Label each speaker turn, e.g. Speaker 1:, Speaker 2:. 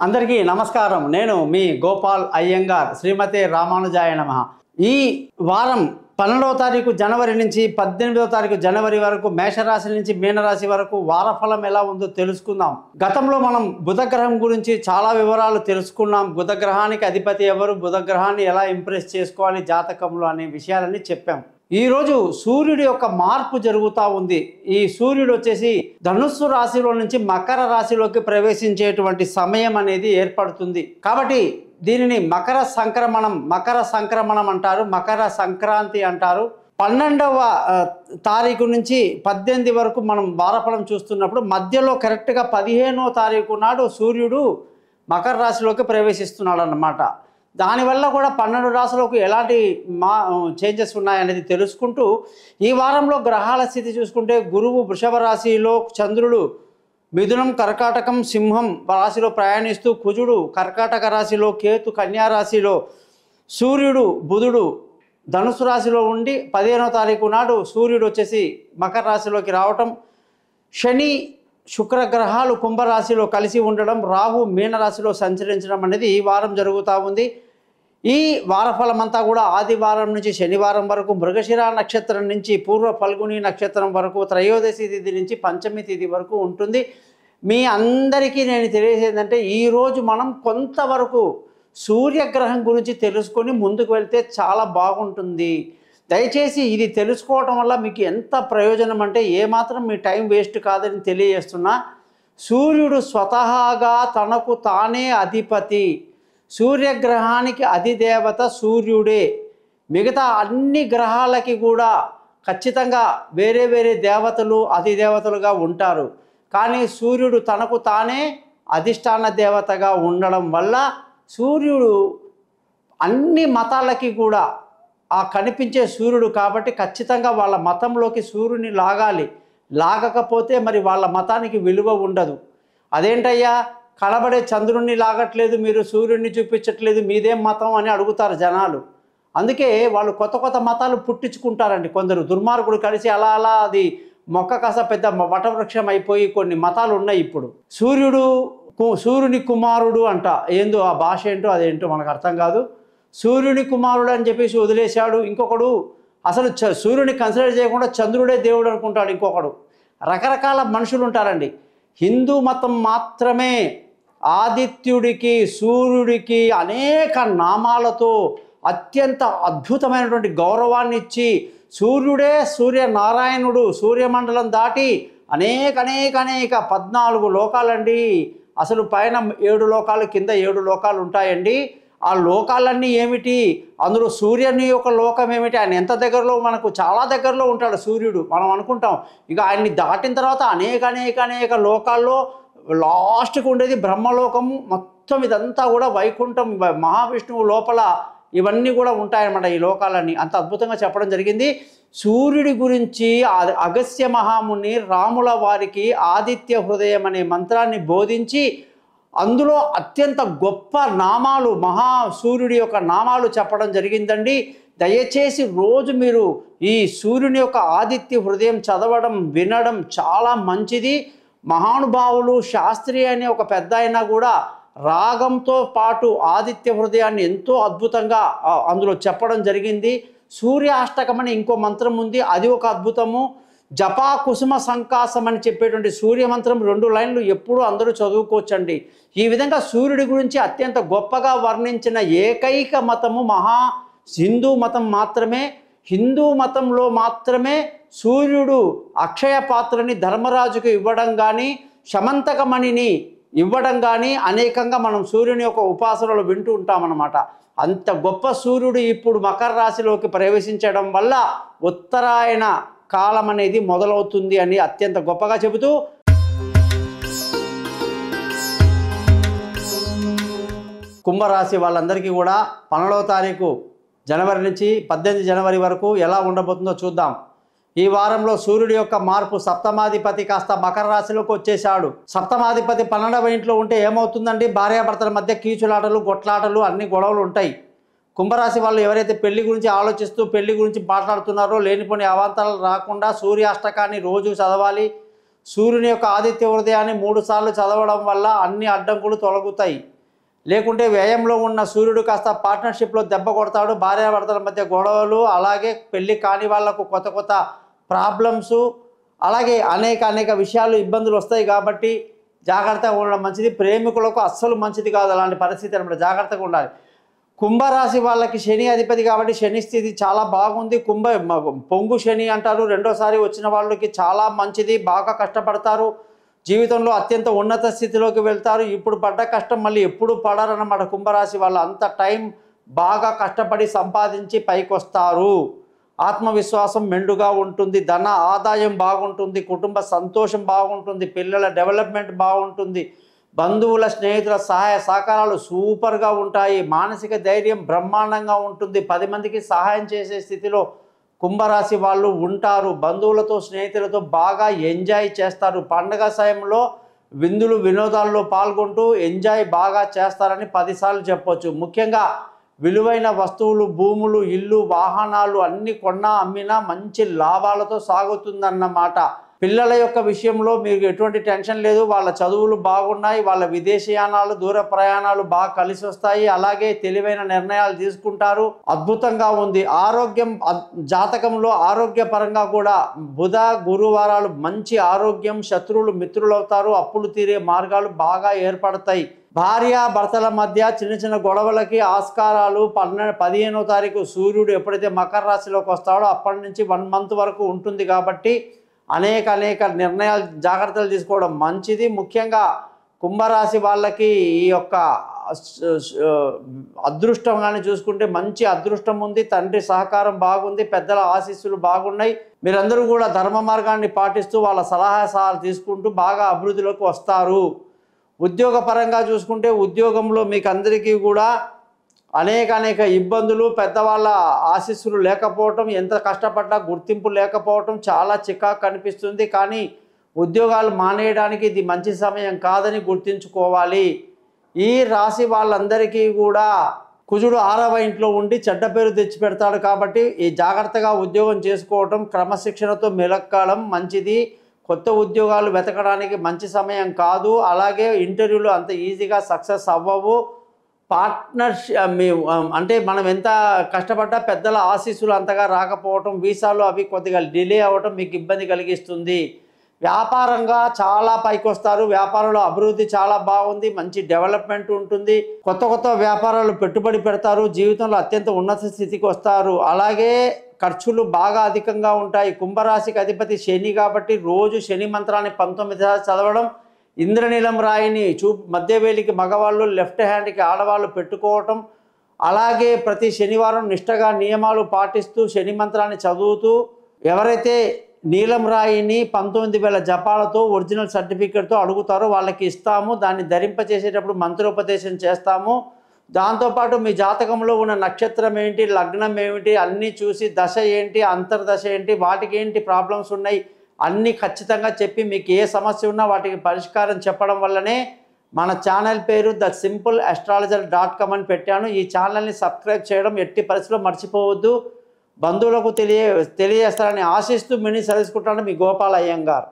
Speaker 1: అందరికీ నమస్కారం. నేను మీ గోపాల్ అయ్యంగార్. శ్రీమతే రామానుజాయ నమః. ఈ వారం 12వ తారీఖు జనవరి నుంచి 18వ తారీఖు జనవరి వరకు మేషరాశి నుంచి మీనరాశి వరకు వారఫలం ఎలా ఉందో తెలుసుకుందాం. గతంలో మనం బుధగ్రహం గురించి చాలా వివరాలు తెలుసుకున్నాం. బుధగ్రహానికి అధిపతి ఎవరు, బుధగ్రహాన్ని ఎలా ఇంప్రెస్ చేసుకోవాలి జాతకంలో అనే విషయాలన్నీ చెప్పాం. ఈరోజు సూర్యుడి యొక్క మార్పు జరుగుతూ ఉంది. ఈ సూర్యుడు వచ్చేసి ధనుస్సు రాశిలో నుంచి మకర రాశిలోకి ప్రవేశించేటువంటి సమయం అనేది ఏర్పడుతుంది. కాబట్టి దీనిని మకర సంక్రమణం అంటారు, మకర సంక్రాంతి అంటారు. 12వ తారీఖు నుంచి 18 వరకు మనం వారఫలం చూస్తున్నప్పుడు మధ్యలో కరెక్ట్గా 15వ తారీఖు నాడు సూర్యుడు మకర రాశిలోకి ప్రవేశిస్తున్నాడు అన్నమాట. దానివల్ల కూడా 12 రాశులకు ఎలాంటి చేంజెస్ ఉన్నాయనేది తెలుసుకుంటూ ఈ వారంలో గ్రహాల స్థితి చూసుకుంటే గురువు వృషభ రాశిలో, చంద్రుడు మిథునం, కర్కాటకం, సింహం రాశిలో ప్రయాణిస్తూ, కుజుడు కర్కాటక రాశిలో, కేతు కన్యా రాశిలో, సూర్యుడు బుధుడు ధనుసు రాశిలో ఉండి 15వ తారీఖు నాడు సూర్యుడు వచ్చేసి మకర రాశిలోకి రావటం, శని శుక్రగ్రహాలు కుంభరాశిలో కలిసి ఉండడం, రాహు మీనరాశిలో సంచరించడం అనేది ఈ వారం జరుగుతూ ఉంది. ఈ వారఫలం అంతా కూడా ఆదివారం నుంచి శనివారం వరకు, మృగశిర నక్షత్రం నుంచి పూర్వ ఫల్గుని నక్షత్రం వరకు, త్రయోదశి తిథి నుంచి పంచమి తిథి వరకు ఉంటుంది. మీ అందరికీ నేను తెలియజేసేదంటే ఈరోజు మనం కొంతవరకు సూర్యగ్రహం గురించి తెలుసుకొని ముందుకు వెళ్తే చాలా బాగుంటుంది. దయచేసి ఇది తెలుసుకోవటం వల్ల మీకు ఎంత ప్రయోజనం అంటే ఏమాత్రం మీ టైం వేస్ట్ కాదని తెలియజేస్తున్నా. సూర్యుడు స్వతహాగా తనకు తానే అధిపతి. సూర్యగ్రహానికి అధిదేవత సూర్యుడే. మిగతా అన్ని గ్రహాలకి కూడా ఖచ్చితంగా వేరే వేరే దేవతలు అధిదేవతలుగా ఉంటారు. కానీ సూర్యుడు తనకు తానే అధిష్టాన దేవతగా ఉండడం వల్ల సూర్యుడు అన్ని మతాలకి కూడా ఆ కనిపించే సూర్యుడు కాబట్టి ఖచ్చితంగా వాళ్ళ మతంలోకి సూర్యుని లాగకపోతే మరి వాళ్ళ మతానికి విలువ ఉండదు. అదేంటయ్యా కనబడే చంద్రుణ్ణి లాగట్లేదు, మీరు సూర్యుడిని చూపించట్లేదు, మీదేం మతం అని అడుగుతారు జనాలు. అందుకే వాళ్ళు కొత్త కొత్త మతాలు పుట్టించుకుంటారండి. కొందరు దుర్మార్గుడు కలిసి అలా అది మొక్క కాస పెద్ద వటవృక్షం అయిపోయి కొన్ని మతాలు ఉన్నాయి ఇప్పుడు. సూర్యుని కుమారుడు అంట, ఏందో ఆ భాష ఏంటో అదేంటో మనకు అర్థం కాదు. సూర్యుని కుమారుడు అని చెప్పేసి వదిలేశాడు. ఇంకొకడు అసలు సూర్యుని కన్సిడర్ చేయకుండా చంద్రుడే దేవుడు అనుకుంటాడు. ఇంకొకడు రకరకాల మనుషులు ఉంటారండి. హిందూ మతం మాత్రమే ఆదిత్యుడికి సూర్యుడికి అనేక నామాలతో అత్యంత అద్భుతమైనటువంటి గౌరవాన్ని ఇచ్చి సూర్యుడే సూర్యనారాయణుడు సూర్యమండలం దాటి అనేక 14 లోకాలండి. అసలు పైన 7 లోకాలు, కింద 7 లోకాలు ఉంటాయండి. ఆ లోకాలన్నీ ఏమిటి, అందులో సూర్యుని యొక్క లోకం ఏమిటి, ఆయన ఎంత దగ్గరలో, మనకు చాలా దగ్గరలో ఉంటాడు సూర్యుడు. మనం అనుకుంటాం ఇక ఆయన్ని దాటిన తర్వాత అనేక లోకాల్లో లాస్ట్కి ఉండేది బ్రహ్మలోకము. మొత్తం ఇదంతా కూడా వైకుంఠం, మహావిష్ణువు లోపల ఇవన్నీ కూడా ఉంటాయన్నమాట. ఈ లోకాలన్నీ అంత అద్భుతంగా చెప్పడం జరిగింది. సూర్యుడి గురించి అగస్త్య మహాముని రాముల వారికి ఆదిత్య హృదయం అనే మంత్రాన్ని బోధించి అందులో అత్యంత గొప్ప నామాలు, సూర్యుడి యొక్క నామాలు చెప్పడం జరిగిందండి. దయచేసి రోజు మీరు ఈ సూర్యుని యొక్క ఆదిత్య హృదయం చదవడం, వినడం చాలా మంచిది. మహానుభావులు శాస్త్రి అనే ఒక పెద్ద అయినా కూడా రాగంతో పాటు ఆదిత్య హృదయాన్ని ఎంతో అద్భుతంగా అందులో చెప్పడం జరిగింది. సూర్యాష్టకం అని ఇంకో మంత్రం ఉంది, అది ఒక అద్భుతము. జపా కుసుమ సంకాసం అని చెప్పేటువంటి సూర్యమంత్రం 2 లైన్లు ఎప్పుడూ అందరూ చదువుకోవచ్చండి. ఈ విధంగా సూర్యుడి గురించి అత్యంత గొప్పగా వర్ణించిన ఏకైక మతము హిందూ మతం మాత్రమే. హిందూ మతంలో మాత్రమే సూర్యుడు అక్షయ పాత్రని ధర్మరాజుకు ఇవ్వడం కానీ, శమంతకమణిని ఇవ్వడం కానీ అనేకంగా మనం సూర్యుని యొక్క ఉపాసనలు వింటూ ఉంటామన్నమాట. అంత గొప్ప సూర్యుడు ఇప్పుడు మకర రాశిలోకి ప్రవేశించడం వల్ల ఉత్తరాయణ కాలం అనేది మొదలవుతుంది అని అత్యంత గొప్పగా చెబుతూ కుంభరాశి వాళ్ళందరికీ కూడా 12వ తారీఖు జనవరి నుంచి 18 జనవరి వరకు ఎలా ఉండబోతుందో చూద్దాం. ఈ వారంలో సూర్యుడి యొక్క మార్పు, సప్తమాధిపతి కాస్త మకర రాశిలోకి వచ్చేసాడు. సప్తమాధిపతి 12వ ఇంట్లో ఉంటే ఏమవుతుందండి, భార్యాభర్తల మధ్య కీచులాటలు, గొట్లాటలు, అన్ని గొడవలు ఉంటాయి. కుంభరాశి వాళ్ళు ఎవరైతే పెళ్లి గురించి ఆలోచిస్తూ పెళ్లి గురించి మాట్లాడుతున్నారో లేనిపోని అవాంతరాలు రాకుండా సూర్యాష్టకాన్ని రోజు చదవాలి. సూర్యుని యొక్క ఆదిత్య హృదయాన్ని 3 సార్లు చదవడం వల్ల అన్ని అడ్డంకులు తొలగుతాయి. లేకుంటే వ్యయంలో ఉన్న సూర్యుడు కాస్త పార్ట్నర్షిప్లో దెబ్బ కొడతాడు. భార్యాభర్తల మధ్య గొడవలు, అలాగే పెళ్ళి కాని వాళ్లకు కొత్త కొత్త ప్రాబ్లమ్స్, అలాగే అనేక విషయాలు ఇబ్బందులు వస్తాయి. కాబట్టి జాగ్రత్తగా ఉండడం మంచిది. ప్రేమికులకు అస్సలు మంచిది కాదు అలాంటి పరిస్థితి అన్నమాట. జాగ్రత్తగా ఉండాలి. కుంభరాశి వాళ్ళకి శని అధిపతి కాబట్టి శని స్థితి చాలా బాగుంది. పొంగు శని అంటారు. రెండోసారి వచ్చిన వాళ్ళకి చాలా మంచిది. బాగా కష్టపడతారు. జీవితంలో అత్యంత ఉన్నత స్థితిలోకి వెళ్తారు. ఇప్పుడు పడ్డ కష్టం మళ్ళీ ఎప్పుడు పడరన్నమాట. కుంభరాశి వాళ్ళు అంత టైం బాగా కష్టపడి సంపాదించి పైకి వస్తారు. ఆత్మవిశ్వాసం మెండుగా ఉంటుంది. ధన ఆదాయం బాగుంటుంది. కుటుంబ సంతోషం బాగుంటుంది. పిల్లల డెవలప్మెంట్ బాగుంటుంది. బంధువుల స్నేహితుల సహాయ సహకారాలు సూపర్గా ఉంటాయి. మానసిక ధైర్యం బ్రహ్మాండంగా ఉంటుంది. 10 మందికి సహాయం చేసే స్థితిలో కుంభరాశి వాళ్ళు ఉంటారు. బంధువులతో స్నేహితులతో బాగా ఎంజాయ్ చేస్తారు. పండగ సమయంలో విందులు వినోదాల్లో పాల్గొంటూ ఎంజాయ్ బాగా చేస్తారని 10 సార్లు చెప్పొచ్చు. ముఖ్యంగా విలువైన వస్తువులు, భూములు, ఇల్లు, వాహనాలు అన్నీ కొన్నా అమ్మినా మంచి లాభాలతో సాగుతుందన్నమాట. పిల్లల యొక్క విషయంలో మీకు ఎటువంటి టెన్షన్ లేదు. వాళ్ళ చదువులు బాగున్నాయి. వాళ్ళ విదేశీయానాలు, దూర ప్రయాణాలు బాగా కలిసి వస్తాయి. అలాగే తెలివైన నిర్ణయాలు తీసుకుంటారు. అద్భుతంగా ఉంది. ఆరోగ్యం జాతకంలో ఆరోగ్యపరంగా కూడా బుధ గురువారాలు మంచి ఆరోగ్యం. శత్రువులు మిత్రులు అవుతారు. అప్పులు తీరే మార్గాలు బాగా ఏర్పడతాయి. భార్య భర్తల మధ్య చిన్న గొడవలకి ఆస్కారాలు 15వ తారీఖు సూర్యుడు ఎప్పుడైతే మకర రాశిలోకి వస్తాడో అప్పటి నుంచి 1 మంత్ వరకు ఉంటుంది. కాబట్టి అనేక నిర్ణయాలు జాగ్రత్తలు తీసుకోవడం మంచిది. ముఖ్యంగా కుంభరాశి వాళ్ళకి ఈ యొక్క అదృష్టం కానీ చూసుకుంటే మంచి అదృష్టం ఉంది. తండ్రి సహకారం బాగుంది. పెద్దల ఆశీస్సులు బాగున్నాయి. మీరందరూ కూడా ధర్మ మార్గాన్ని పాటిస్తూ వాళ్ళ సలహాలు తీసుకుంటూ బాగా అభివృద్ధిలోకి వస్తారు. ఉద్యోగపరంగా చూసుకుంటే ఉద్యోగంలో మీకు అందరికీ కూడా అనేక ఇబ్బందులు, పెద్దవాళ్ళ ఆశీస్సులు లేకపోవటం, ఎంత కష్టపడ్డా గుర్తింపు లేకపోవటం చాలా చికాకు కనిపిస్తుంది. కానీ ఉద్యోగాలు మానేయడానికి ఇది మంచి సమయం కాదని గుర్తుంచుకోవాలి. ఈ రాశి వాళ్ళందరికీ కూడా కుజుడు 6వ ఇంట్లో ఉండి చెడ్డ పేరు తెచ్చిపెడతాడు. కాబట్టి ఈ జాగ్రత్తగా ఉద్యోగం చేసుకోవటం, క్రమశిక్షణతో మెలక్కడం మంచిది. కొత్త ఉద్యోగాలు వెతకడానికి మంచి సమయం కాదు. అలాగే ఇంటర్వ్యూలు అంత ఈజీగా సక్సెస్ అవ్వవు. పార్ట్నర్షిప్ అంటే మనం ఎంత కష్టపడ్డా పెద్దల ఆశీస్సులు అంతగా రాకపోవటం, వీసాలు అవి కొద్దిగా డిలే అవ్వటం మీకు ఇబ్బంది కలిగిస్తుంది. వ్యాపారంగా చాలా పైకి వస్తారు. వ్యాపారంలో అభివృద్ధి చాలా బాగుంది. మంచి డెవలప్మెంట్ ఉంటుంది. కొత్త వ్యాపారాలు పెట్టుబడి పెడతారు. జీవితంలో అత్యంత ఉన్నత స్థితికి వస్తారు. అలాగే ఖర్చులు బాగా అధికంగా ఉంటాయి. కుంభరాశికి అధిపతి శని కాబట్టి రోజు శని మంత్రాన్ని 19 సార్లు చదవడం, ఇంద్రనీలం రాయిని మధ్యవేలికి మగవాళ్ళు, లెఫ్ట్ హ్యాండ్కి ఆడవాళ్ళు పెట్టుకోవటం, అలాగే ప్రతి శనివారం నిష్టగా నియమాలు పాటిస్తూ శని మంత్రాన్ని చదువుతూ ఎవరైతే నీలం రాయిని 19,000 జపాలతో ఒరిజినల్ సర్టిఫికేట్తో అడుగుతారో వాళ్ళకి ఇస్తాము. దాన్ని ధరింపచేసేటప్పుడు మంత్రోపదేశం చేస్తాము. దాంతోపాటు మీ జాతకంలో ఉన్న నక్షత్రం ఏంటి, లగ్నం ఏమిటి అన్నీ చూసి దశ ఏంటి, అంతర్దశ ఏంటి, వాటికి ఏంటి ప్రాబ్లమ్స్ ఉన్నాయి అన్నీ ఖచ్చితంగా చెప్పి మీకు ఏ సమస్య ఉన్నా వాటికి పరిష్కారం చెప్పడం వల్లనే మన ఛానల్ పేరు thesimple.astrologer.com అని పెట్టాను. ఈ ఛానల్ని సబ్స్క్రైబ్ చేయడం ఎట్టి పరిస్థితుల్లో మర్చిపోవద్దు. బంధువులకు తెలియజేస్తారని ఆశిస్తూ మినీ సర్వీసుకుంటాను మీ గోపాల్ అయ్యంగార్.